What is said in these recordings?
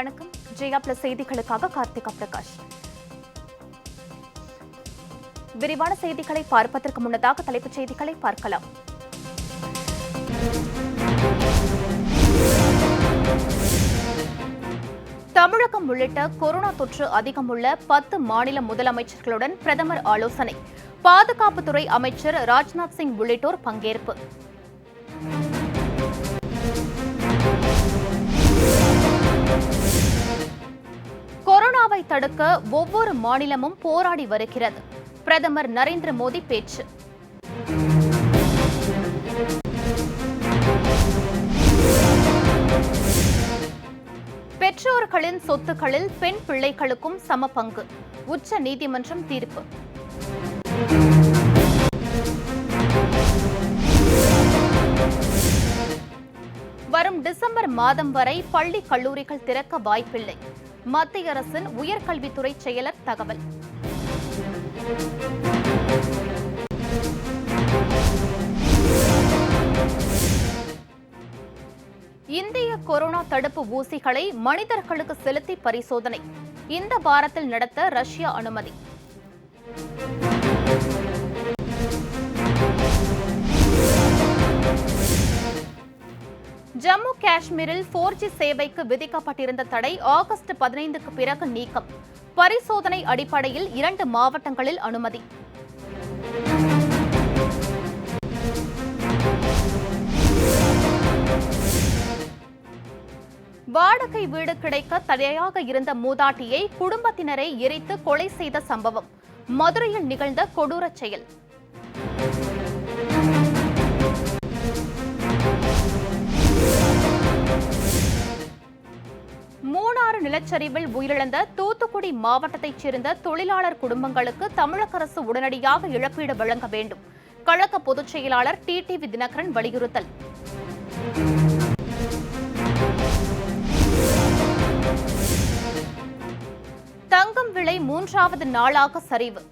வணக்கம். ஜெயா பிளஸ் செய்திகளுக்காக கார்த்திகா பிரகாஷ். விரிவான செய்திகளை பார்ப்பதற்கு முன்னதாக தலைப்புச் செய்திகளை பார்க்கலாம். தமிழகம் உள்ளிட்ட கொரோனா தொற்று அதிகமுள்ள 10 மாநில முதலமைச்சர்களுடன் பிரதமர் ஆலோசனை. பாதுகாப்புத்துறை அமைச்சர் ராஜ்நாத் சிங் உள்ளிட்டோர் பங்கேற்பு. கொரோனாவை தடுக்க ஒவ்வொரு மாநிலமும் போராடி வருகிறது. பிரதமர் நரேந்திர மோடி பேச்சு. பெற்றோர்களின் சொத்துக்களில் பெண் பிள்ளைகளுக்கும் சம பங்கு. உச்ச நீதிமன்றம் தீர்ப்பு. வரும் டிசம்பர் மாதம் வரை பள்ளி கல்லூரிகள் திறக்க வாய்ப்பில்லை. மத்திய அரசின் உயர்கல்வித்துறை செயலர் தகவல். இந்திய கொரோனா தடுப்பு ஊசிகளை மனிதர்களுக்கு செலுத்தி பரிசோதனை. இந்த வாரத்தில் நடத்த ரஷ்யா அனுமதி. ஜம்மு காஷ்மீரில் 4G சேவைக்கு விதிக்கப்பட்டிருந்த தடை ஆகஸ்ட் 15க்கு பிறகு நீக்கம். பரிசோதனை அடிப்படையில் 2 மாவட்டங்களில் அனுமதி. வாடகை வீடு கிடைக்க தடையாக இருந்த மூதாட்டியை குடும்பத்தினரை எரித்து கொலை செய்த சம்பவம். மதுரையில் நிகழ்ந்த கொடூர செயல். மூணாறு நிலச்சரிவில் உயிரிழந்த தூத்துக்குடி மாவட்டத்தைச் சேர்ந்த தொழிலாளர் குடும்பங்களுக்கு தமிழக அரசு உடனடியாக இழப்பீடு வழங்க வேண்டும். கழக பொதுச் செயலாளர் டிடிவி தினகரன் வலியுறுத்தல். தங்கம் விலை 3வது நாளாக சரிவு.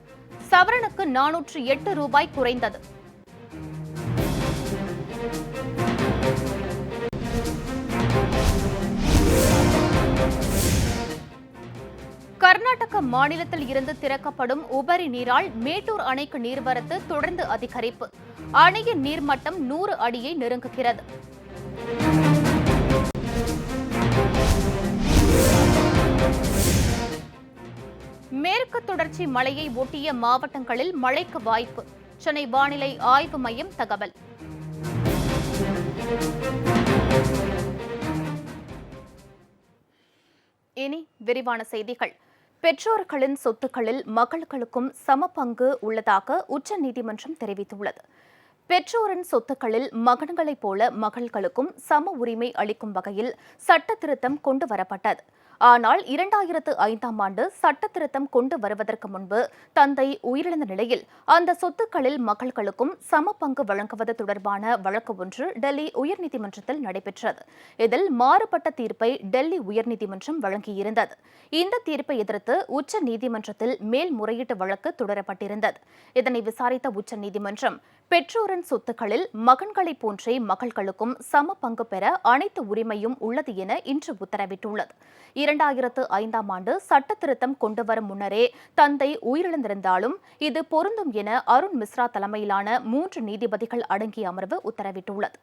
சவரனுக்கு 408 ரூபாய் குறைந்தது. கர்நாடக மாநிலத்தில் இருந்து திறக்கப்படும் உபரி நீரால் மேட்டூர் அணைக்கு நீர்வரத்து தொடர்ந்து அதிகரிப்பு. அணையின் நீர்மட்டம் 100 அடியை நெருங்குகிறது. மேற்கு தொடர்ச்சி மலையை ஒட்டிய மாவட்டங்களில் மழைக்கு வாய்ப்பு. சென்னை வானிலை ஆய்வு மையம் தகவல். இனி விரிவான செய்திகள். பெற்றோர்களின் சொத்துக்களில் மகள்களுக்கும் சம பங்கு உள்ளதாக உச்சநீதிமன்றம் தெரிவித்துள்ளது. பெற்றோரின் சொத்துக்களில் மகன்களைப் போல மகள்களுக்கும் சம உரிமை அளிக்கும் வகையில் சட்ட திருத்தம் கொண்டு வரப்பட்டது. ஆனால் 2005ஆம் ஆண்டு சட்ட திருத்தம் கொண்டு வருவதற்கு முன்பு தந்தை உயிரிழந்த நிலையில் அந்த சொத்துக்களில் மகள்களுக்கும் சம பங்கு வழங்குவது தொடர்பான வழக்கு ஒன்று டெல்லி உயர்நீதிமன்றத்தில் நடைபெற்றது. இதில் மாறுபட்ட தீர்ப்பை டெல்லி உயர்நீதிமன்றம் வழங்கியிருந்தது. இந்த தீர்ப்பை எதிர்த்து உச்ச நீதிமன்றத்தில் மேல்முறையீட்டு வழக்கு தொடரப்பட்டிருந்தது. இதனை விசாரித்த உச்சநீதிமன்றம் பெற்றோரின் சொத்துக்களில் மகன்களைப் போன்றே மகள்களுக்கும் சம பங்கு பெற அனைத்து உரிமையும் உள்ளது என இன்று உத்தரவிட்டுள்ளது. 2005ஆம் ஆண்டு சட்ட திருத்தம் கொண்டுவரும் முன்னரே தந்தை உயிரிழந்திருந்தாலும் இது பொருந்தும் என அருண் மிஸ்ரா தலைமையிலான 3 நீதிபதிகள் அடங்கிய அமர்வு உத்தரவிட்டுள்ளது.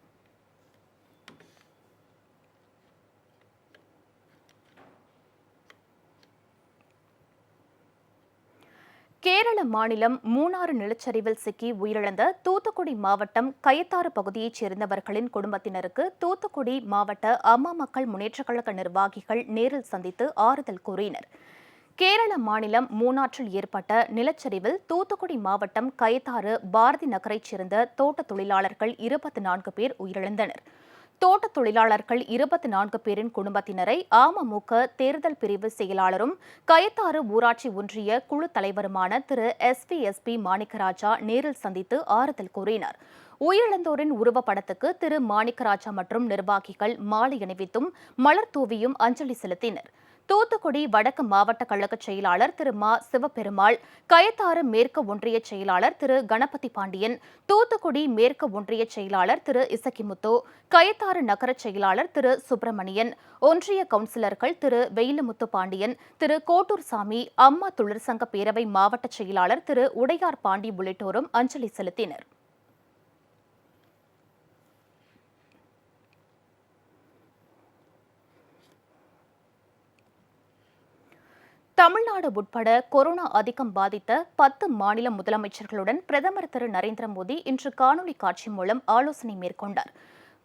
கேரள மாநிலம் மூணாறு நிலச்சரிவில் சிக்கி உயிரிழந்த தூத்துக்குடி மாவட்டம் கயத்தாறு பகுதியைச் சேர்ந்தவர்களின் குடும்பத்தினருக்கு தூத்துக்குடி மாவட்ட அம்மா மக்கள் முன்னேற்றக் கழக நிர்வாகிகள் நேரில் சந்தித்து ஆறுதல் கூறினர். கேரள மாநிலம் மூணாற்றில் ஏற்பட்ட நிலச்சரிவில் தூத்துக்குடி மாவட்டம் கயத்தாறு பாரதி நகரைச் சேர்ந்த தோட்ட தொழிலாளர்கள் 24 பேர் உயிரிழந்தனர். தோட்ட தொழிலாளர்கள் 24 பேரின் குடும்பத்தினரை அமமுக தேர்தல் பிரிவு செயலாளரும் கயத்தாறு ஊராட்சி ஒன்றிய குழு தலைவருமான திரு எஸ்பி மாணிக்கராஜா நேரில் சந்தித்து ஆறுதல் கூறினார். உயிரிழந்தோரின் உருவப்படத்துக்கு திரு மாணிக்கராஜா மற்றும் நிர்வாகிகள் மாலை அணிவித்தும் மலர் தூவியும் அஞ்சலி செலுத்தினர். தூத்துக்குடி வடக்கு மாவட்ட கழக செயலாளர் திரு மா சிவபெருமாள், கயத்தாறு மேற்கு ஒன்றிய செயலாளர் திரு கணபதி பாண்டியன், தூத்துக்குடி மேற்கு ஒன்றிய செயலாளர் திரு இசக்கிமுத்து, கயத்தாறு நகர செயலாளர் திரு சுப்பிரமணியன், ஒன்றிய கவுன்சிலர்கள் திரு வெயிலுமுத்து பாண்டியன், திரு கோட்டூர் சாமி, அம்மா தொழிற்சங்க பேரவை மாவட்ட செயலாளர் திரு உடையார் பாண்டி உள்ளிட்டோரும் அஞ்சலி செலுத்தினர். தமிழ்நாடு உட்பட கொரோனா அதிகம் பாதித்த 10 மாநில முதலமைச்சர்களுடன் பிரதமர் திரு நரேந்திர மோடி இன்று காணொலி காட்சி மூலம் ஆலோசனை மேற்கொண்டார்.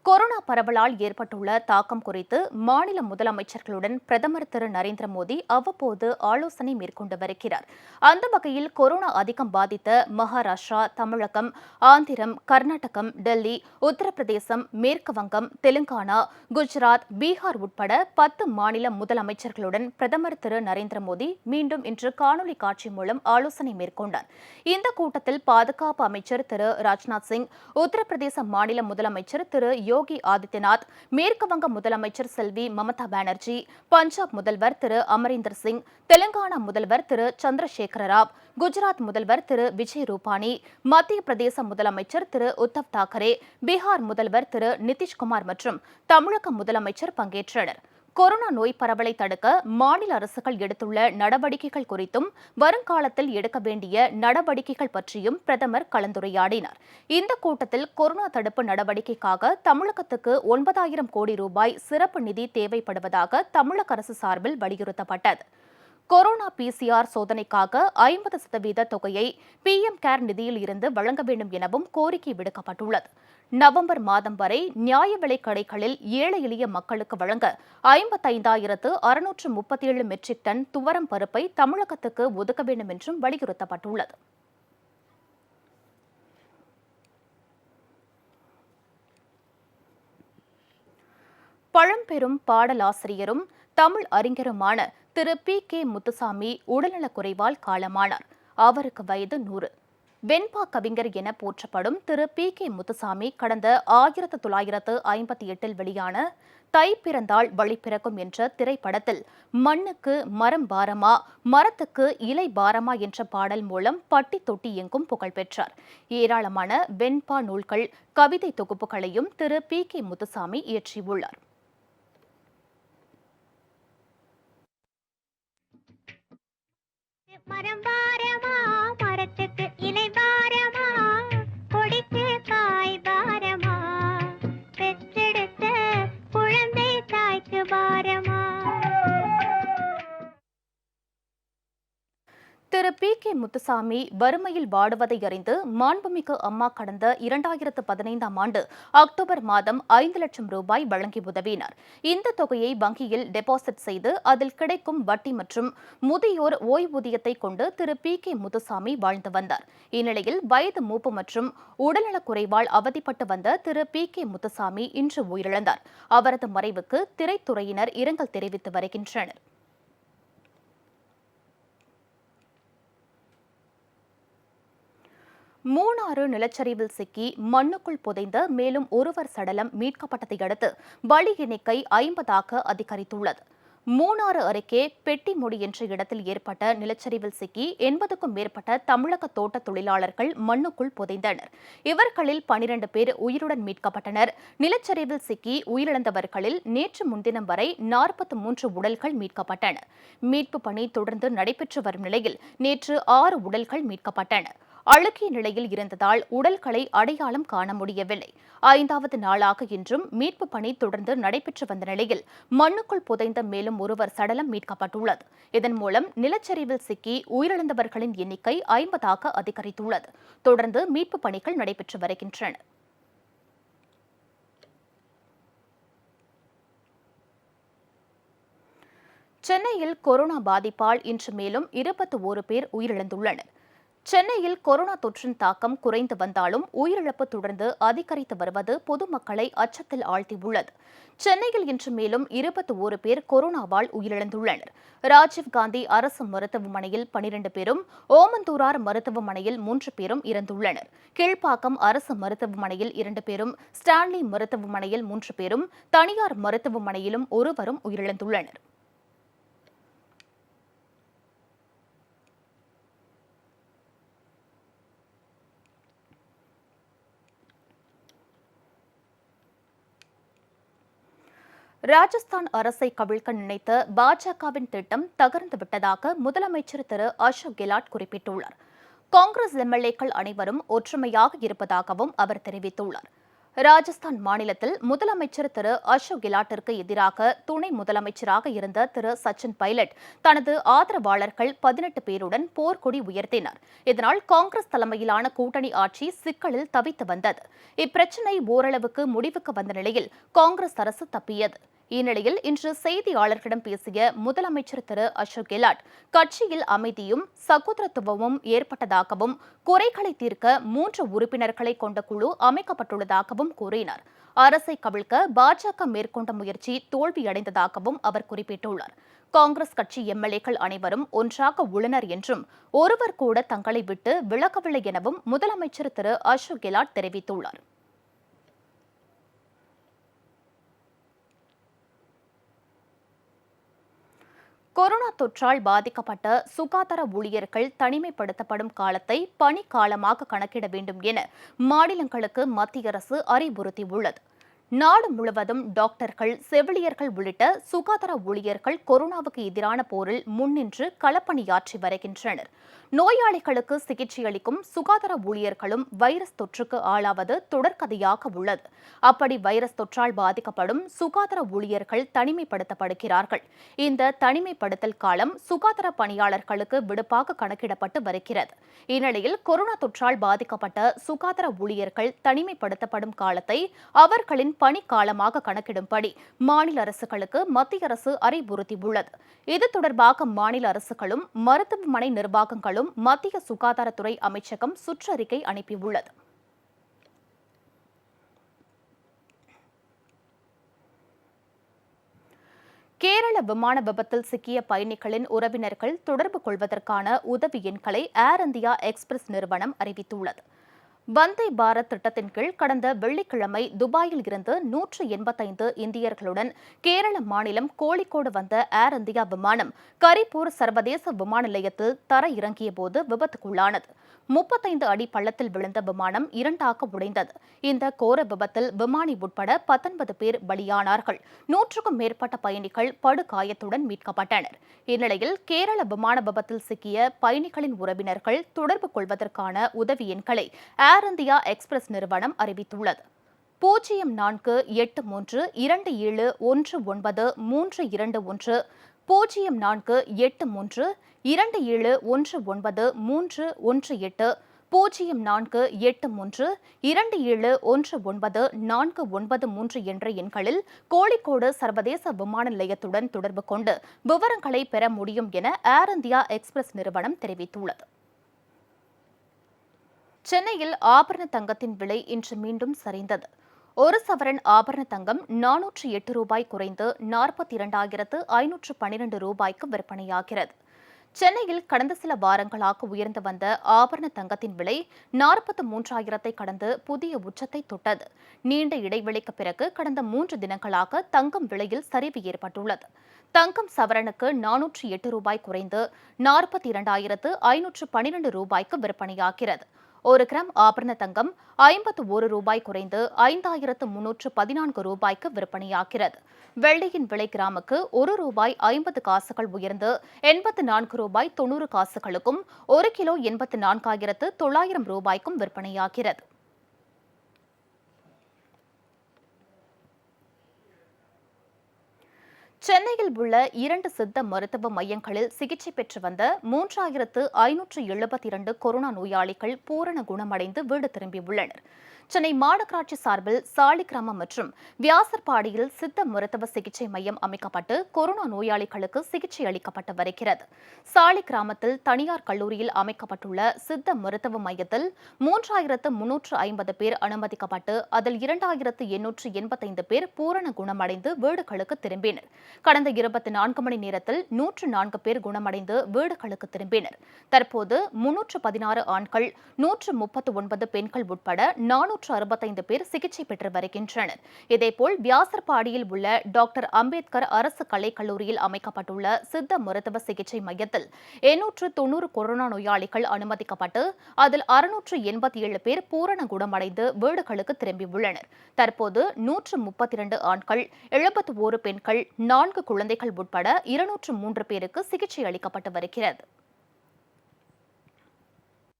கொரோனா பரவலால் ஏற்பட்டுள்ள தாக்கம் குறித்து மாநில முதலமைச்சர்களுடன் பிரதமர் திரு நரேந்திர மோடி அவ்வப்போது ஆலோசனை மேற்கொண்டு வருகிறார். அந்த வகையில் கொரோனா அதிகம் பாதித்த மகாராஷ்டிரா, தமிழகம், ஆந்திரம், கர்நாடகம், டெல்லி, உத்தரப்பிரதேசம், மேற்கு வங்கம், தெலுங்கானா, குஜராத், பீகார் உட்பட 10 மாநில முதலமைச்சர்களுடன் பிரதமர் திரு நரேந்திர மோடி மீண்டும் இன்று காணொலி காட்சி மூலம் ஆலோசனை மேற்கொண்டார். இந்த கூட்டத்தில் பாதுகாப்பு அமைச்சர் திரு ராஜ்நாத் சிங், உத்தரப்பிரதேச மாநில முதலமைச்சர் திரு யோகி ஆதித்யநாத், மேற்கு வங்க முதலமைச்சர் செல்வி மமதா பானர்ஜி, பஞ்சாப் முதல்வர் திரு அமரீந்தர் சிங், தெலுங்கானா முதல்வர் திரு சந்திரசேகர ராவ், குஜராத் முதல்வர் திரு விஜய் ரூபானி, மத்திய பிரதேச முதலமைச்சர் திரு உத்தவ் தாக்கரே, பீகார் முதல்வர் திரு நிதிஷ்குமார் மற்றும் தமிழக முதலமைச்சர் பங்கேற்றனர். கொரோனா நோய் பரவலை தடுக்க மாநில அரசுகள் எடுத்துள்ள நடவடிக்கைகள் குறித்தும் வருங்காலத்தில் எடுக்க வேண்டிய நடவடிக்கைகள் பற்றியும் பிரதமர் கலந்துரையாடினார். இந்த கூட்டத்தில் கொரோனா தடுப்பு நடவடிக்கைக்காக தமிழகத்துக்கு 9,000 கோடி ரூபாய் சிறப்பு நிதி தேவைப்படுவதாக தமிழக அரசு சார்பில் வலியுறுத்தப்பட்டது. கொரோனா PCR சோதனைக்காக 50% தொகையை PM கேர் நிதியில் இருந்து வழங்க வேண்டும் எனவும் கோரிக்கை விடுக்கப்பட்டுள்ளது. நவம்பர் மாதம் வரை நியாய விலைக் கடைகளில் ஏழை எளிய மக்களுக்கு வழங்க 55,637 மெட்ரிக் டன் துவரம் பருப்பை தமிழகத்துக்கு ஒதுக்க வேண்டும் என்றும் வலியுறுத்தப்பட்டுள்ளது. பழம்பெரும் பாடலாசிரியரும் தமிழ் அறிஞருமான திரு P.K. முத்துசாமி உடல்நலக்குறைவால் காலமானார். அவருக்கு வயது 100. வெண்பா கவிஞர் என போற்றப்படும் திரு P.K. முத்துசாமி கடந்த 1958 வெளியான தை பிறந்தால் வழி பிறக்கும் என்ற திரைப்படத்தில் மண்ணுக்கு மரம் பாரமா, மரத்துக்கு இலை பாரமா என்ற பாடல் மூலம் பட்டி தொட்டி எங்கும் புகழ் பெற்றார். ஏராளமான வெண்பா நூல்கள், கவிதை தொகுப்புகளையும் திரு P.K. முத்துசாமி இயற்றியுள்ளார். மரம் பாரமா, மரத்துக்கு இலை பாரமா, கொடிக்கு காய் பாரமா, பெற்றெடுத்த குழந்தை தாய்க்கு பாரமா. திரு P.K. முத்துசாமி வறுமையில் வாடுவதை அறிந்து மாண்புமிகு அம்மா கடந்த 2015ஆம் ஆண்டு அக்டோபர் மாதம் 5 லட்சம் ரூபாய் வழங்கி உதவினார். இந்த தொகையை வங்கியில் டெபாசிட் செய்து அதில் கிடைக்கும் வட்டி மற்றும் முதியோர் ஓய்வூதியத்தை கொண்டு திரு P.K. முத்துசாமி வாழ்ந்து வந்தார். இந்நிலையில் வயது மூப்பு மற்றும் உடல்நலக்குறைவால் அவதிப்பட்டு வந்த திரு P.K. முத்துசாமி இன்று உயிரிழந்தார். அவரது மறைவுக்கு திரைத்துறையினர் இரங்கல் தெரிவித்து வருகின்றனர். மூணாறு நிலச்சரிவில் சிக்கி மண்ணுக்குள் புதைந்த மேலும் ஒருவர் சடலம் மீட்கப்பட்டதை அடுத்து பலி எண்ணிக்கை 50ஆக அதிகரித்துள்ளது. மூணாறு அருகே பெட்டிமுடி என்ற இடத்தில் ஏற்பட்ட நிலச்சரிவில் சிக்கி 80க்கும் மேற்பட்ட தமிழக தோட்ட தொழிலாளர்கள் மண்ணுக்குள் புதைந்தனர். இவர்களில் 12 பேர் உயிருடன் மீட்கப்பட்டனர். நிலச்சரிவில் சிக்கி உயிரிழந்தவர்களில் நேற்று முன்தினம் வரை 43 உடல்கள் மீட்கப்பட்டன. மீட்பு பணி தொடர்ந்து நடைபெற்று வரும் நிலையில் நேற்று 6 உடல்கள் மீட்கப்பட்டன. அழுகிய நிலையில் இருந்ததால் உடல்களை அடையாளம் காண முடியவில்லை. 5வது நாளாக இன்றும் மீட்பு பணி தொடர்ந்து நடைபெற்று வந்த நிலையில் மண்ணுக்குள் புதைந்த மேலும் ஒருவர் சடலம் மீட்கப்பட்டுள்ளது. இதன் மூலம் நிலச்சரிவில் சிக்கி உயிரிழந்தவர்களின் எண்ணிக்கை 50ஆக அதிகரித்துள்ளது. தொடர்ந்து மீட்பு பணிகள் நடைபெற்று வருகின்றன. சென்னையில் கொரோனா பாதிப்பால் இன்று மேலும் 21 பேர் உயிரிழந்துள்ளனர். சென்னையில் கொரோனா தொற்றின் தாக்கம் குறைந்து வந்தாலும் உயிரிழப்பு தொடர்ந்து அதிகரித்து வருவது பொதுமக்களை அச்சத்தில் ஆழ்த்தியுள்ளது. சென்னையில் இன்று மேலும் 21 பேர் கொரோனாவால் உயிரிழந்துள்ளனர். ராஜீவ்காந்தி அரசு மருத்துவமனையில் 12 பேரும், ஓமந்தூரார் மருத்துவமனையில் 3 பேரும் இறந்துள்ளனர். கீழ்ப்பாக்கம் அரசு மருத்துவமனையில் 2 பேரும், ஸ்டான்லி மருத்துவமனையில் 3 பேரும், தனியார் மருத்துவமனையிலும் ஒருவரும் உயிரிழந்துள்ளனர். ராஜஸ்தான் அரசை கவிழ்க்க நினைத்த பாஜகவின் திட்டம் தகர்ந்து விட்டதாக முதலமைச்சர் திரு அசோக் கெலாட் குறிப்பிட்டுள்ளார். காங்கிரஸ் எம்எல்ஏக்கள் அனைவரும் ஒற்றுமையாக இருப்பதாகவும் அவர் தெரிவித்துள்ளார். ராஜஸ்தான் மாநிலத்தில் முதலமைச்சர் திரு அசோக் கெலாட்டிற்கு எதிராக துணை முதலமைச்சராக இருந்த திரு சச்சின் பைலட் தனது ஆதரவாளர்கள் 18 பேருடன் போர்க்கொடி உயர்த்தினார். இதனால் காங்கிரஸ் தலைமையிலான கூட்டணி ஆட்சி சிக்கலில் தவித்து வந்தது. இப்பிரச்சினை ஓரளவுக்கு முடிவுக்கு வந்த நிலையில் காங்கிரஸ் அரசு தப்பியது. இந்நிலையில் இன்று செய்தியாளர்களிடம் பேசிய முதலமைச்சர் திரு அசோக் கெலாட் கட்சியில் அமைதியும் சகோதரத்துவமும் ஏற்பட்டதாகவும் குறைகளை தீர்க்க 3 உறுப்பினர்களை கொண்ட குழு அமைக்கப்பட்டுள்ளதாகவும் கூறினார். அரசை கவிழ்க்க பாஜக மேற்கொண்ட முயற்சி தோல்வியடைந்ததாகவும் அவர் குறிப்பிட்டுள்ளார். காங்கிரஸ் கட்சி எம்எல்ஏக்கள் அனைவரும் ஒன்றாக உள்ளனர் என்றும் ஒருவர் கூட தங்களை விட்டு விலகவில்லை எனவும் முதலமைச்சர் திரு அசோக் கெலாட் தெரிவித்துள்ளார். கொரோனா தொற்றால் பாதிக்கப்பட்ட சுகாதார ஊழியர்கள் தனிமைப்படுத்தப்படும் காலத்தை பணிக்காலமாக கணக்கிட வேண்டும் என மாநிலங்களுக்கு மத்திய அரசு அறிவுறுத்தியுள்ளது. நாடு முழுவதும் டாக்டர்கள், செவிலியர்கள் உள்ளிட்ட சுகாதார ஊழியர்கள் கொரோனாவுக்கு எதிரான போரில் முன்னின்று களப்பணியாற்றி வருகின்றனர். நோயாளிகளுக்கு சிகிச்சை அளிக்கும் சுகாதார ஊழியர்களும் வைரஸ் தொற்றுக்கு ஆளாவது தொடர்கதையாக உள்ளது. அப்படி வைரஸ் தொற்றால் பாதிக்கப்படும் சுகாதார ஊழியர்கள் தனிமைப்படுத்தப்படுகிறார்கள். இந்த தனிமைப்படுத்தல் காலம் சுகாதார பணியாளர்களுக்கு விடுப்பாக கணக்கிடப்பட்டு வருகிறது. இந்நிலையில் கொரோனா தொற்றால் பாதிக்கப்பட்ட சுகாதார ஊழியர்கள் தனிமைப்படுத்தப்படும் காலத்தை அவர்களின் பணிக்காலமாக கணக்கிடும்படி மாநில அரசுகளுக்கு மத்திய அரசு அறிவுறுத்தியுள்ளது. இது தொடர்பாக மாநில அரசுகளும் மருத்துவமனை நிர்வாகங்களும் மத்திய சுகாதாரத்துறை அமைச்சகம் சுற்றறிக்கை அனுப்பியுள்ளது. கேரள விமான விபத்தில் சிக்கிய பயணிகளின் உறவினர்கள் தொடர்பு கொள்வதற்கான உதவி எண்களை ஏர் இந்தியா எக்ஸ்பிரஸ் நிறுவனம் அறிவித்துள்ளது. வந்தே பாரத் திட்டத்தின் கீழ் கடந்த வெள்ளிக்கிழமை துபாயில் இருந்து 185 இந்தியர்களுடன் கேரள மாநிலம் கோழிக்கோடு வந்த ஏர் இந்தியா விமானம் கரிப்பூர் சர்வதேச விமான நிலையத்தில் தர இறங்கிய போது விபத்துக்குள்ளானது. 35 அடி பள்ளத்தில் விழுந்த விமானம் இரண்டாக உடைந்தது. இந்த கோர விபத்தில் விமானி உட்பட 19 பேர் பலியானார்கள். 100க்கும் மேற்பட்ட பயணிகள் படுகாயத்துடன் மீட்கப்பட்டனர். இந்நிலையில் கேரள விமான விபத்தில் சிக்கிய பயணிகளின் உறவினர்கள் தொடர்பு கொள்வதற்கான உதவி எண்களை ஏர் இந்தியா எக்ஸ்பிரஸ் நிறுவனம் அறிவித்துள்ளது. 0482719321 048327193118 048327194993 என்ற எண்களில் கோழிக்கோடு சர்வதேச விமான நிலையத்துடன் தொடர்பு கொண்டு விவரங்களை பெற முடியும் என ஏர் இந்தியா எக்ஸ்பிரஸ் நிறுவனம் தெரிவித்துள்ளது. சென்னையில் ஆபரண தங்கத்தின் விலை இன்று மீண்டும் சரிந்தது. ஒரு சவரன் ஆபரண தங்கம் 408 ரூபாய் குறைந்து 42,512 ரூபாய்க்கு விற்பனையாகிறது. சென்னையில் கடந்த சில வாரங்களாக உயர்ந்து வந்த ஆபரண தங்கத்தின் விலை 43,000 கடந்து புதிய உச்சத்தை தொட்டது. நீண்ட இடைவெளிக்கு பிறகு கடந்த 3 தினங்களாக தங்கம் விலையில் சரிவு ஏற்பட்டுள்ளது. தங்கம் சவரனுக்கு 408 ரூபாய் குறைந்து 42,512 ரூபாய்க்கு விற்பனையாகிறது. 1 கிராம் ஆபரண தங்கம் 51 ரூபாய் குறைந்து 5,314 ரூபாய்க்கு விற்பனையாகிறது. வெள்ளியின் விலை கிராமுக்கு 1 ரூபாய் 50 காசுகள் உயர்ந்து 84 ரூபாய் 90 காசுகளுக்கும் 1 கிலோ 84,900 ரூபாய்க்கும் விற்பனையாகிறது. சென்னையில் உள்ள 2 சித்த மருத்துவ மையங்களில் சிகிச்சை பெற்று வந்த 3,572 கொரோனா நோயாளிகள் பூரண குணமடைந்து வீடு திரும்பியுள்ளனர். சென்னை மாநகராட்சி சார்பில் சாலிகிராமம் மற்றும் வியாசர்பாடியில் சித்த மருத்துவ சிகிச்சை மையம் அமைக்கப்பட்டு கொரோனா நோயாளிகளுக்கு சிகிச்சை அளிக்கப்பட்டு வருகிறது. சாலிகிராமத்தில் தனியார் கல்லூரியில் அமைக்கப்பட்டுள்ள சித்த மருத்துவ மையத்தில் 3,350 பேர் அனுமதிக்கப்பட்டு அதில் 2,885 பேர் பூரண குணமடைந்து வீடுகளுக்கு திரும்பினர். கடந்த 24 மணி நேரத்தில் 104 பேர் குணமடைந்து வீடுகளுக்கு திரும்பினர். தற்போது 316 ஆண்கள், 139 பெண்கள் உட்பட 465 பேர் சிகிச்சை பெற்று வருகின்றனர். இதேபோல் வியாசர்பாடியில் உள்ள டாக்டர் அம்பேத்கர் அரசு கலைக்கல்லூரியில் அமைக்கப்பட்டுள்ள சித்த மருத்துவ சிகிச்சை மையத்தில் 890 கொரோனா நோயாளிகள் அனுமதிக்கப்பட்டு அதில் 687 பேர் பூரண குணமடைந்து வீடுகளுக்கு திரும்பியுள்ளனர். தற்போது 132 ஆண்கள், 71 பெண்கள், 4 குழந்தைகள் உட்பட 203 பேருக்கு சிகிச்சை அளிக்கப்பட்டு வருகிறது.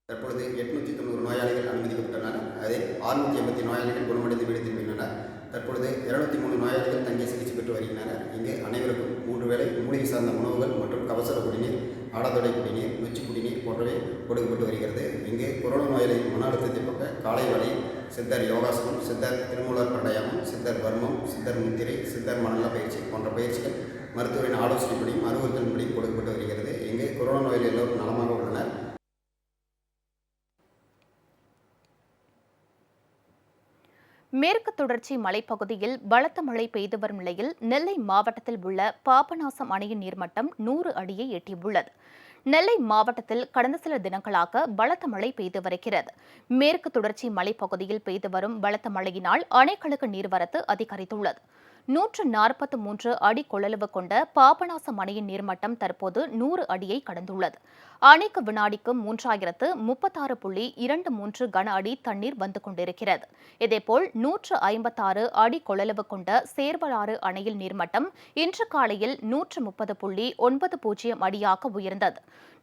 தற்பொழுது 890 நோயாளிகள் அனுமதிக்கப்பட்டுள்ளனர். அதில் 680 நோயாளிகள் குணமடைந்து வீடு திரும்பியுள்ளனர். தற்பொழுது 203 நோயாளிகள் தங்கி சிகிச்சை பெற்று வருகின்றனர். இங்கு அனைவருக்கும் 3 வேளை மூலிகை சார்ந்த உணவுகள் மற்றும் கபசுர குடிநீர், ஆடத்தொடை குடிநீர், நொச்சி குடிநீர் போன்றவை கொடுக்கப்பட்டு வருகிறது. இங்கு கொரோனா நோயாளிகள் மன அழுத்தத்தை போக்க காலை வழி சித்தர் யோகாசனம், சித்தர் திருமூலர் பிராணாயாமம், சித்தர் வர்மம், சித்தர் முத்திரை, சித்தர் மனநல பயிற்சி போன்ற பயிற்சிகள் மருத்துவரின் ஆலோசனைப்படியும் அறிவுறுத்தலின்படியும் கொடுக்கப்பட்டு வருகிறது. இங்கு கொரோனா நோயாளிகள் எல்லோரும் நலமாக உள்ளனர். மேற்கு தொடர்ச்சி மலைப்பகுதியில் பலத்த மழை பெய்து வரும் நிலையில் நெல்லை மாவட்டத்தில் உள்ள பாபநாசம் அணையின் நீர்மட்டம் 100 அடியை எட்டியுள்ளது. நெல்லை மாவட்டத்தில் கடந்த சில தினங்களாக பலத்த மழை பெய்து வருகிறது. மேற்கு தொடர்ச்சி மலைப்பகுதியில் பெய்து வரும் பலத்த மழையினால் அணைகளுக்கு நீர்வரத்து அதிகரித்துள்ளது. 143 அடி கொள்ளளவு கொண்ட பாபநாசம் அணையின் நீர்மட்டம் தற்போது 100 அடியை கடந்துள்ளது. அணைக்கு வினாடிக்கு 3036.23 கன அடி தண்ணீர் வந்து கொண்டிருக்கிறது. இதேபோல் 156 அடி கொள்ளளவு கொண்ட சேர்வலாறு அணையில் நீர்மட்டம் இன்று காலையில் 130.90 அடியாக உயர்ந்தது.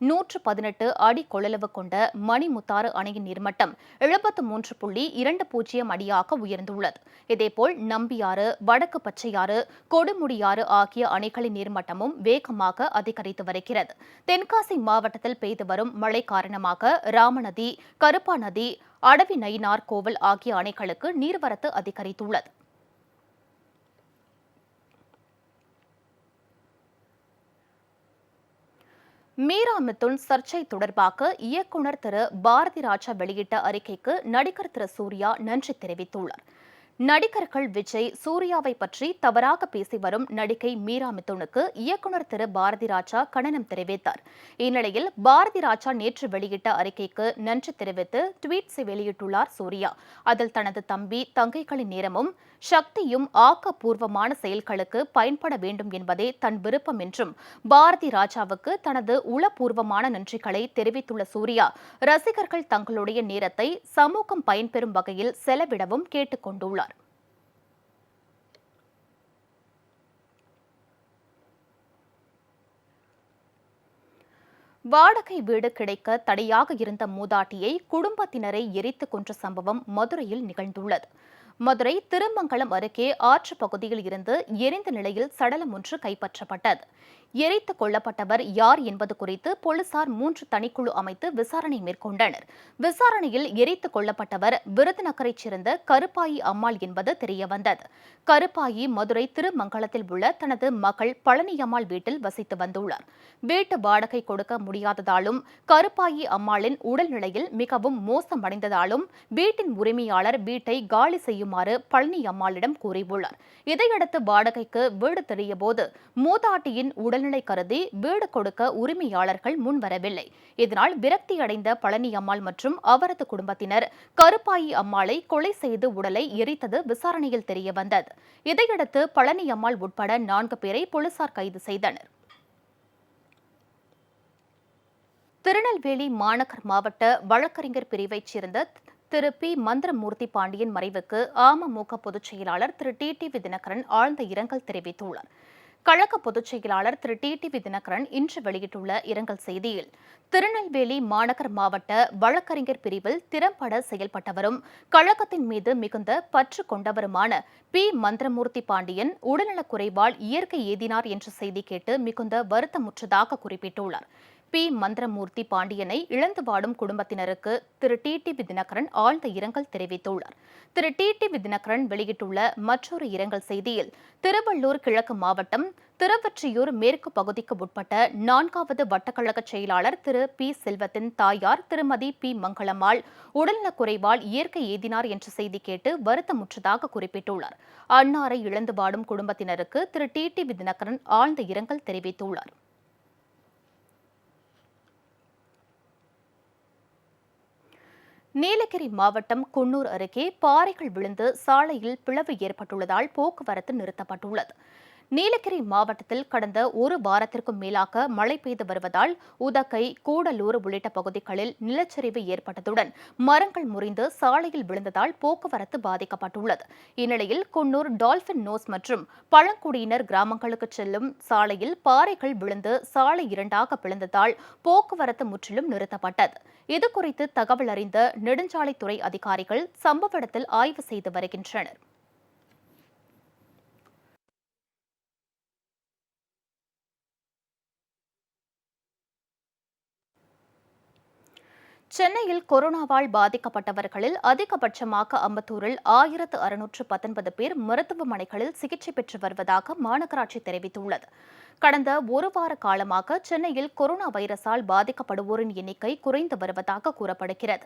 118 அடி கொள்ளளவு கொண்ட மணிமுத்தாறு அணையின் நீர்மட்டம் 73.20 அடியாக உயர்ந்துள்ளது. இதேபோல் நம்பியாறு, வடக்கு பச்சையாறு, கொடுமுடியாறு ஆகிய அணைகளின் நீர்மட்டமும் வேகமாக அதிகரித்து வருகிறது. தென்காசி மாவட்டத்தில் பெய்து வரும் மழை காரணமாக ராமநதி, கருப்பா நதி, அடவி நயினார் கோவில் ஆகிய அணைகளுக்கு நீர்வரத்து அதிகரித்துள்ளது. மீரா மிதுன் சர்ச்சை தொடர்பாக இயக்குநர் திரு பாரதி ராஜா வெளியிட்ட அறிக்கைக்கு நடிகர் திரு சூர்யா நன்றி தெரிவித்துள்ளார். நடிகர்கள் விஜய், சூர்யாவை பற்றி தவறாக பேசி வரும் நடிகை மீரா மிதுனுக்கு இயக்குநர் திரு பாரதி ராஜா கண்டனம் தெரிவித்தார். இந்நிலையில் பாரதி ராஜா நேற்று வெளியிட்ட அறிக்கைக்கு நன்றி தெரிவித்து ட்வீட் வெளியிட்டுள்ளார் சூர்யா. அதில் தனது தம்பி, தங்கைகளின் நேரமும் சக்தியும் ஆக்கப்பூர்வமான செயல்களுக்கு பயன்பட வேண்டும் என்பதே தன் விருப்பம் என்றும் பாரதி ராஜாவுக்கு தனது உளப்பூர்வமான நன்றிகளை தெரிவித்துள்ள சூர்யா, ரசிகர்கள் தங்களுடைய நேரத்தை சமூகம் பயன்பெறும் வகையில் செலவிடவும் கேட்டுக் கொண்டுள்ளார். வாடகை வீடு கிடைக்க தடையாக இருந்த மூதாட்டியை குடும்பத்தினரை எரித்து கொன்ற சம்பவம் மதுரையில் நிகழ்ந்துள்ளது. மதுரை திருமங்கலம் அருகே ஆற்று பகுதியில் இருந்து எரிந்த நிலையில் சடலம் ஒன்று கைப்பற்றப்பட்டது. எரித்து கொல்லப்பட்டவர் யார் என்பது குறித்து போலீசார் 3 தனிக்குழு அமைத்து விசாரணை மேற்கொண்டனர். விசாரணையில் எரித்து கொல்லப்பட்டவர் விருதுநகரைச் சேர்ந்த கருப்பாயி அம்மாள் என்பது தெரியவந்தது. கருப்பாயி மதுரை திருமங்கலத்தில் உள்ள தனது மகள் பழனியம்மாள் வீட்டில் வசித்து வந்துள்ளார். வீட்டு வாடகை கொடுக்க முடியாததாலும் கருப்பாயி அம்மாளின் உடல்நிலையில் மிகவும் மோசமடைந்ததாலும் வீட்டின் உரிமையாளர் வீட்டை காலி செய்யுமாறு பழனி அம்மாளிடம் கூறியுள்ளார். இதையடுத்து வாடகைக்கு வீடு தெரியபோது மூதாட்டியின் உடல்நிலை கருதி வீடு கொடுக்க உரிமையாளர்கள் முன்வரவில்லை. இதனால் விரக்தியடைந்த பழனி அம்மாள் மற்றும் அவரது குடும்பத்தினர் கருப்பாயி அம்மாளை கொலை செய்து உடலை எரித்தது விசாரணையில் தெரியவந்தது. இதையடுத்து பழனி அம்மாள் உட்பட 4 பேரை போலீசார் கைது செய்தனர். திருநெல்வேலி மாநகர் மாவட்ட வழக்கறிஞர் பிரிவைச் சேர்ந்த திரு பி மந்திரமூர்த்தி பாண்டியன் மறைவுக்கு அமமுக பொதுச் செயலாளர் திரு டிடிவி தினகரன் ஆழ்ந்த இரங்கல் தெரிவித்துள்ளார். கழக பொதுச் செயலாளர் திரு டிடிவி தினகரன் இன்று வெளியிட்டுள்ள இரங்கல் செய்தியில், திருநெல்வேலி மாநகர் மாவட்ட வழக்கறிஞர் பிரிவில் திறம்பட செயல்பட்டவரும் கழகத்தின் மீது மிகுந்த பற்று கொண்டவருமான பி மந்திரமூர்த்தி பாண்டியன் உடல்நலக் குறைவால் இயற்கை எய்தினார் என்ற செய்தி கேட்டு மிகுந்த வருத்தமுற்றதாக குறிப்பிட்டுள்ளார். பி மந்திரமூர்த்தி பாண்டியனை இழந்து வாடும் குடும்பத்தினருக்கு திரு டிடிவி தினகரன் ஆழ்ந்த இரங்கல் தெரிவித்துள்ளார். திரு டிடிவி தினகரன் வெளியிட்டுள்ள மற்றொரு இரங்கல் செய்தியில், திருவள்ளூர் கிழக்கு மாவட்டம் திருவொற்றியூர் மேற்கு பகுதிக்கு உட்பட்ட 4வது வட்டக்கழக செயலாளர் திரு பி செல்வத்தின் தாயார் திருமதி பி மங்களம்மாள் உடல்நலக்குறைவால் இயற்கை எய்தினார் என்ற செய்தி கேட்டு வருத்தமுற்றதாக குறிப்பிட்டுள்ளார். அன்னாரை இழந்து வாடும் குடும்பத்தினருக்கு திரு டிடிவி தினகரன் ஆழ்ந்த இரங்கல் தெரிவித்துள்ளார். நீலகிரி மாவட்டம் குன்னூர் அருகே பாறைகள் விழுந்து சாலையில் பிளவு ஏற்பட்டுள்ளதால் போக்குவரத்து நிறுத்தப்பட்டுள்ளது. நீலகிரி மாவட்டத்தில் கடந்த ஒரு வாரத்திற்கும் மேலாக மழை பெய்து வருவதால் உதகை, கூடலூர் உள்ளிட்ட பகுதிகளில் நிலச்சரிவு ஏற்பட்டதுடன் மரங்கள் முறிந்து சாலையில் விழுந்ததால் போக்குவரத்து பாதிக்கப்பட்டுள்ளது. இந்நிலையில் குன்னூர் டால்பின் நோஸ் மற்றும் பழங்குடியினர் கிராமங்களுக்கு செல்லும் சாலையில் பாறைகள் விழுந்து சாலை இரண்டாக பிளந்ததால் போக்குவரத்து முற்றிலும் நிறுத்தப்பட்டது. இதுகுறித்து தகவல் அறிந்த நெடுஞ்சாலைத்துறை அதிகாரிகள் சம்பவ இடத்தில் ஆய்வு செய்து வருகின்றனர். சென்னையில் கொரோனாவால் பாதிக்கப்பட்டவர்களில் அதிகபட்சமாக அம்பத்தூரில் 1619 பேர் மருத்துவமனைகளில் சிகிச்சை பெற்று வருவதாக மாநகராட்சி தெரிவித்துள்ளது. கடந்த ஒரு வார காலமாக சென்னையில் கொரோனா வைரஸால் பாதிக்கப்படுவோரின் எண்ணிக்கை குறைந்து வருவதாக கூறப்படுகிறது.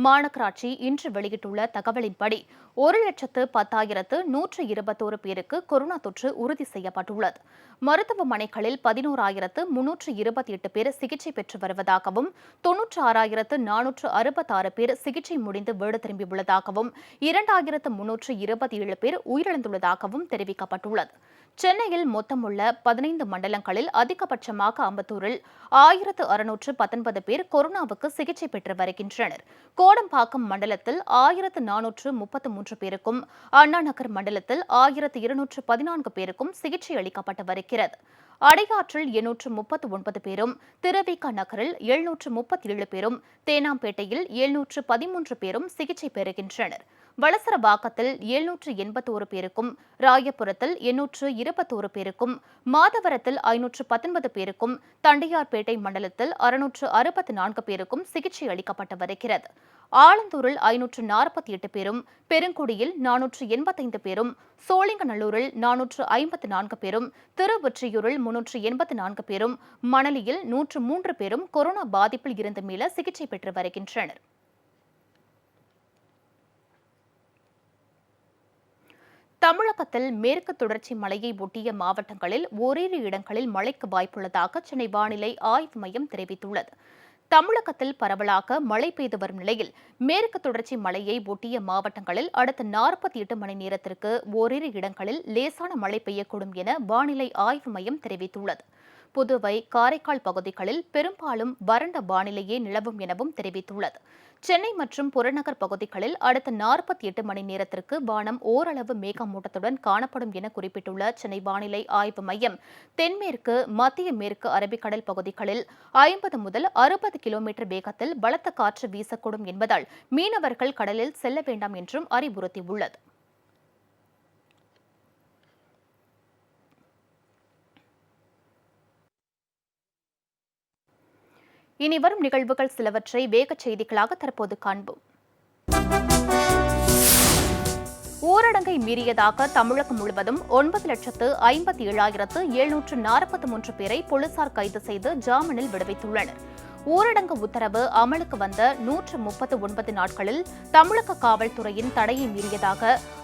மாநகராட்சி இன்று வெளியிட்டுள்ள தகவலின்படி 1,10,121 பேருக்கு கொரோனா தொற்று உறுதி செய்யப்பட்டுள்ளது. மருத்துவமனைகளில் 11,328 பேர் சிகிச்சை பெற்று வருவதாகவும் 96,466 பேர் சிகிச்சை முடிந்து வீடு திரும்பியுள்ளதாகவும் 2,327 பேர் உயிரிழந்துள்ளதாகவும் தெரிவிக்கப்பட்டுள்ளது. சென்னையில் மொத்தமுள்ள 15 மண்டலங்களில் அதிகபட்சமாக அம்பத்தூரில் 1619 பேர் கொரோனாவுக்கு சிகிச்சை பெற்று வருகின்றனர். கோடம்பாக்கம் மண்டலத்தில் 1433 பேருக்கும், அண்ணாநகர் மண்டலத்தில் 1214 பேருக்கும் சிகிச்சை அளிக்கப்பட்டு வருகிறது. அடையாற்றில் 839 பேரும், திருவிக நகரில் 737 பேரும், தேனாம்பேட்டையில் 713 பேரும் சிகிச்சை பெறுகின்றனர். வளசரவாக்கத்தில் 781 பேருக்கும், ராயபுரத்தில் 821 பேருக்கும், மாதவரத்தில் 519 பேருக்கும், தண்டையார்பேட்டை மண்டலத்தில் 664 பேருக்கும் சிகிச்சை அளிக்கப்பட்டு வருகிறது. ஆலந்தூரில் 548 பேரும், பெருங்குடியில் 485 பேரும், சோழிங்கநல்லூரில் 454 பேரும், திருவொற்றியூரில் 384 பேரும், மணலியில் 103 பேரும் கொரோனா பாதிப்பில் இருந்து மீள சிகிச்சை பெற்று வருகின்றனர். தமிழகத்தில் மேற்கு தொடர்ச்சி மலையை ஒட்டிய மாவட்டங்களில் ஓரிரு இடங்களில் மழைக்கு வாய்ப்புள்ளதாக சென்னை வானிலை ஆய்வு மையம் தெரிவித்துள்ளது. தமிழகத்தில் பரவலாக மழை பெய்து வரும் நிலையில் மேற்கு தொடர்ச்சி மலையை ஒட்டிய மாவட்டங்களில் அடுத்த 48 மணி நேரத்திற்கு ஓரிரு இடங்களில் லேசான மழை பெய்யக்கூடும் என வானிலை ஆய்வு மையம் தெரிவித்துள்ளது. புதுவை, காரைக்கால் பகுதிகளில் பெரும்பாலும் வறண்ட வானிலையே நிலவும் எனவும் தெரிவித்துள்ளது. சென்னை மற்றும் புறநகர் பகுதிகளில் அடுத்த 48 மணி நேரத்திற்கு வானம் ஓரளவு மேகமூட்டத்துடன் காணப்படும் என குறிப்பிட்டுள்ள சென்னை வானிலை ஆய்வு மையம், தென்மேற்கு, மத்திய மேற்கு அரபிக்கடல் பகுதிகளில் 50 முதல் 60 கிலோமீட்டர் வேகத்தில் பலத்த காற்று வீசக்கூடும் என்பதால் மீனவர்கள் கடலில் செல்ல வேண்டாம் என்றும் அறிவுறுத்தியுள்ளது. இனி வரும் நிகழ்வுகள் சிலவற்றை வேகச் செய்திகளாக தற்போது காண்போம். ஊரடங்கை மீறியதாக தமிழகம் முழுவதும் 9,57,743 பேரை போலீசார் கைது செய்து ஜாமீனில் விடுவித்துள்ளனர். ஊரடங்கு உத்தரவு அமலுக்கு வந்த 139 நாட்களில் தமிழக காவல்துறையின் தடையை மீறியதாக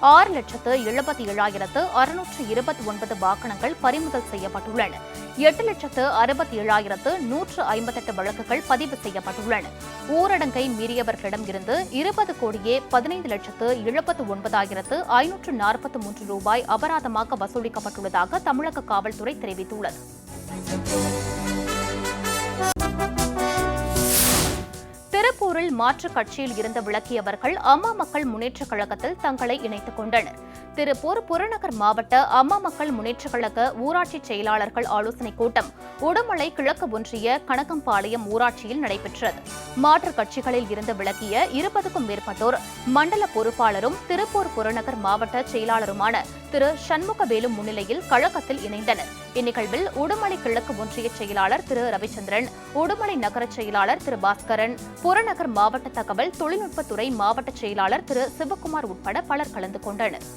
6,77,629 வாகனங்கள் பறிமுதல் செய்யப்பட்டுள்ளன. 8,67,158 வழக்குகள் பதிவு செய்யப்பட்டுள்ளன. ஊரடங்கை மீறியவர்களிடம் இருந்து 20,15,79,543 ரூபாய் அபராதமாக வசூலிக்கப்பட்டுள்ளதாக தமிழக காவல்துறை தெரிவித்துள்ளது. திருப்பூரில் மாற்றுக் கட்சியில் இருந்து விலகியவர்கள் அம்மா மக்கள் முன்னேற்றக் கழகத்தில் தங்களை இணைத்துக் கொண்டனர். திருப்பூர் புறநகர் மாவட்ட அம்மா மக்கள் முன்னேற்றக் கழக ஊராட்சி செயலாளர்கள் ஆலோசனைக் கூட்டம் உடுமலை கிழக்கு ஒன்றிய கனகம்பாளையம் ஊராட்சியில் நடைபெற்றது. மாற்றுக் கட்சிகளில் இருந்து விலகிய 20க்கும் மேற்பட்டோர் மண்டல பொறுப்பாளரும் திருப்பூர் புறநகர் மாவட்ட செயலாளருமான திரு சண்முகவேலு முன்னிலையில் கழகத்தில் இணைந்தனர். இந்நிகழ்வில் உடுமலை கிழக்கு ஒன்றிய செயலாளர் திரு ரவிச்சந்திரன், உடுமலை நகர செயலாளர் திரு பாஸ்கரன், புறநகர் மாவட்ட தகவல் தொழில்நுட்பத்துறை மாவட்ட செயலாளர் திரு சிவக்குமார் உட்பட பலர் கலந்து கொண்டனர்.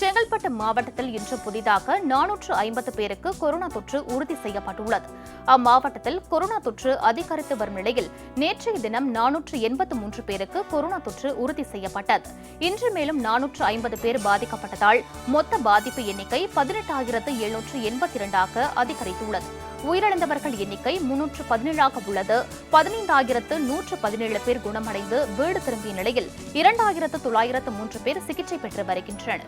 செங்கல்பட்டு மாவட்டத்தில் இன்று புதிதாக 450 பேருக்கு கொரோனா தொற்று உறுதி செய்யப்பட்டுள்ளது. அம்மாவட்டத்தில் கொரோனா தொற்று அதிகரித்து வரும் நிலையில் நேற்றைய தினம் 483 பேருக்கு கொரோனா தொற்று உறுதி செய்யப்பட்டது. இன்று மேலும் 450 பேர் பாதிக்கப்பட்டதால் மொத்த பாதிப்பு எண்ணிக்கை 18,782 அதிகரித்துள்ளது. உயிரிழந்தவர்கள் எண்ணிக்கை 317 உள்ளது. 15,117 பேர் குணமடைந்து வீடு திரும்பிய நிலையில் 2,903 பேர் சிகிச்சை பெற்று வருகின்றனர்.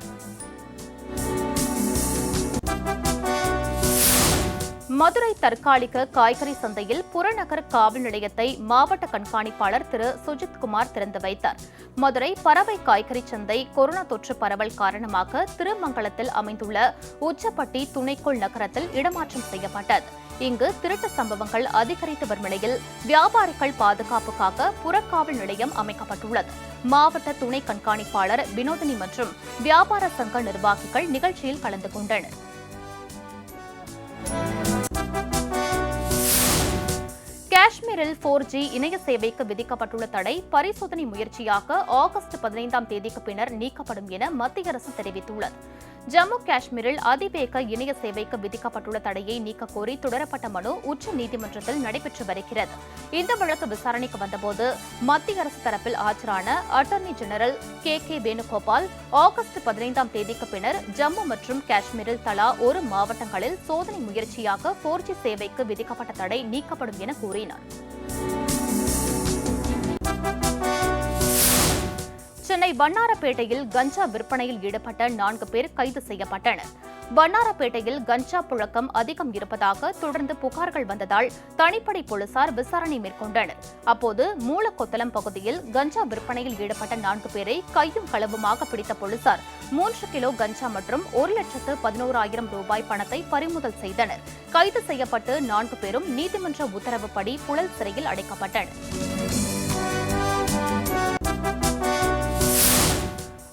மதுரை தற்காலிக காய்கறி சந்தையில் புறநகர் காவல் நிலையத்தை மாவட்ட கண்காணிப்பாளர் திரு சுஜித்குமார் திறந்து வைத்தார். மதுரை பறவை காய்கறி சந்தை கொரோனா தொற்று பரவல் காரணமாக திருமங்கலத்தில் அமைந்துள்ள உச்சப்பட்டி துணைக்கோள் நகரத்தில் இடமாற்றம் செய்யப்பட்டது. இங்கு திருட்டு சம்பவங்கள் அதிகரித்து வரும் நிலையில் வியாபாரிகள் பாதுகாப்புக்காக புறக்காவல் நிலையம் அமைக்கப்பட்டுள்ளது. மாவட்ட துணை கண்காணிப்பாளர் வினோதினி மற்றும் வியாபார சங்க நிர்வாகிகள் நிகழ்ச்சியில் கலந்து கொண்டனர். காஷ்மீரில் 4G இணைய சேவைக்கு விதிக்கப்பட்டுள்ள தடை பரிசோதனை முயற்சியாக ஆகஸ்ட் 15ஆம் தேதிக்கு பின்னர் நீக்கப்படும் என மத்திய அரசு தெரிவித்துள்ளது. ஜம்மு காஷ்மீரில் அதிவேக இணைய சேவைக்கு விதிக்கப்பட்டுள்ள தடையை நீக்க கோரி தொடரப்பட்ட மனு உச்சநீதிமன்றத்தில் நடைபெற்று வருகிறது. இந்த வழக்கு விசாரணைக்கு வந்தபோது மத்திய அரசு தரப்பில் ஆஜரான attorney general K Venugopal August 15ஆம் தேதிக்கு பின்னர் ஜம்மு மற்றும் காஷ்மீரில் தலா ஒரு மாவட்டங்களில் சோதனை முயற்சியாக 4G சேவைக்கு விதிக்கப்பட்ட தடை நீக்கப்படும் என கூறினார். சென்னை வண்ணாரப்பேட்டையில் கஞ்சா விற்பனையில் ஈடுபட்ட 4 பேர் கைது செய்யப்பட்டனர். வண்ணாரப்பேட்டையில் கஞ்சா புழக்கம் அதிகம் இருப்பதாக தொடர்ந்து புகார்கள் வந்ததால் தனிப்படை போலீசார் விசாரணை மேற்கொண்டனர். அப்போது மூலக்கொத்தளம் பகுதியில் கஞ்சா விற்பனையில் ஈடுபட்ட 4 பேரை கையும் களவுமாக பிடித்த போலீசார் 3 கிலோ கஞ்சா மற்றும் 1,11,000 ரூபாய் பணத்தை பறிமுதல் செய்தனர். கைது செய்யப்பட்டு 4 பேரும் நீதிமன்ற உத்தரவுப்படி புழல் சிறையில் அடைக்கப்பட்டனர்.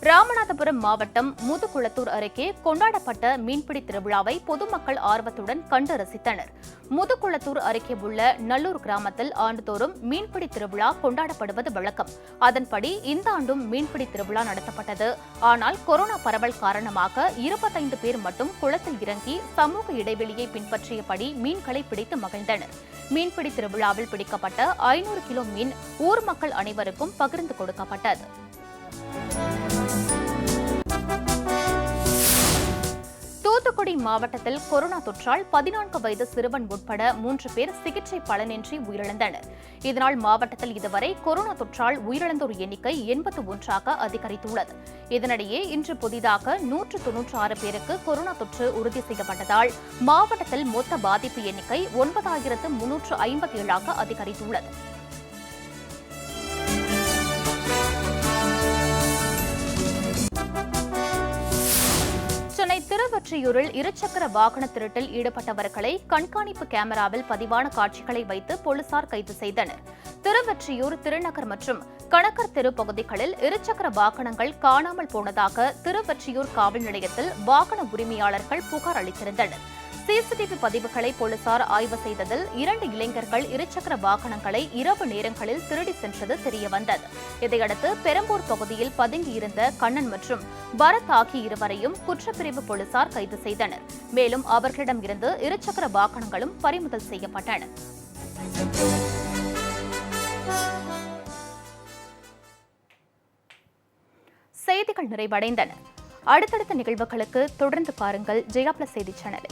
ராமநாதபுரம் மாவட்டம் முதுகுளத்தூர் அருகே கொண்டாடப்பட்ட மீன்பிடி திருவிழாவை பொதுமக்கள் ஆர்வத்துடன் கண்டு ரசித்தனர். முதுகுளத்தூர் அருகே உள்ள நல்லூர் கிராமத்தில் ஆண்டுதோறும் மீன்பிடி திருவிழா கொண்டாடப்படுவது வழக்கம். அதன்படி இந்த ஆண்டும் மீன்பிடி திருவிழா நடத்தப்பட்டது. ஆனால் கொரோனா பரவல் காரணமாக 25 பேர் மட்டும் குளத்தில் இறங்கி சமூக இடைவெளியை பின்பற்றியபடி மீன்களை பிடித்து மகிழ்ந்தனர். மீன்பிடி திருவிழாவில் பிடிக்கப்பட்ட 500 கிலோ மீன் ஊர் மக்கள் அனைவருக்கும் பகிர்ந்து கொடுக்கப்பட்டது. தூத்துக்குடி மாவட்டத்தில் கொரோனா தொற்றால் 14 வயது சிறுவன் உட்பட 3 பேர் சிகிச்சை பலனின்றி உயிரிழந்தனர். இதனால் மாவட்டத்தில் இதுவரை கொரோனா தொற்றால் உயிரிழந்தோர் எண்ணிக்கை 81 அதிகரித்துள்ளது. இதனிடையே இன்று புதிதாக 196 பேருக்கு கொரோனா தொற்று உறுதி செய்யப்பட்டதால் மாவட்டத்தில் மொத்த பாதிப்பு எண்ணிக்கை 9,357 அதிகரித்துள்ளது. சென்னை திருவொற்றியூரில் இருசக்கர வாகன திருட்டில் ஈடுபட்டவர்களை கண்காணிப்பு கேமராவில் பதிவான காட்சிகளை வைத்து போலீசார் கைது செய்தனர். திருவொற்றியூர், திருநகர் மற்றும் கணக்கர் தெரு பகுதிகளில் இருசக்கர வாகனங்கள் காணாமல் போனதாக திருவொற்றியூர் காவல் நிலையத்தில் வாகன உரிமையாளர்கள் புகார் அளித்திருந்தனர். சிசிடிவி பதிவுகளை போலீசார் ஆய்வு செய்ததில் 2 இளைஞர்கள் இருசக்கர வாகனங்களை இரவு நேரங்களில் திருடி சென்றது தெரியவந்தது. இதையடுத்து பெரம்பூர் பகுதியில் பதுங்கியிருந்த கண்ணன் மற்றும் பரத் ஆகிய இருவரையும் குற்றப்பிரிவு போலீசார் கைது செய்தனர். மேலும் அவர்களிடம் இருந்து இருசக்கர வாகனங்களும் பறிமுதல் செய்யப்பட்டன. செய்திகள் நிறைவடைந்தன. அடுத்தடுத்த நிகழ்வுகளுக்கு தொடர்ந்து பாருங்கள் ஜெயா பிளஸ் செய்தி சேனலை.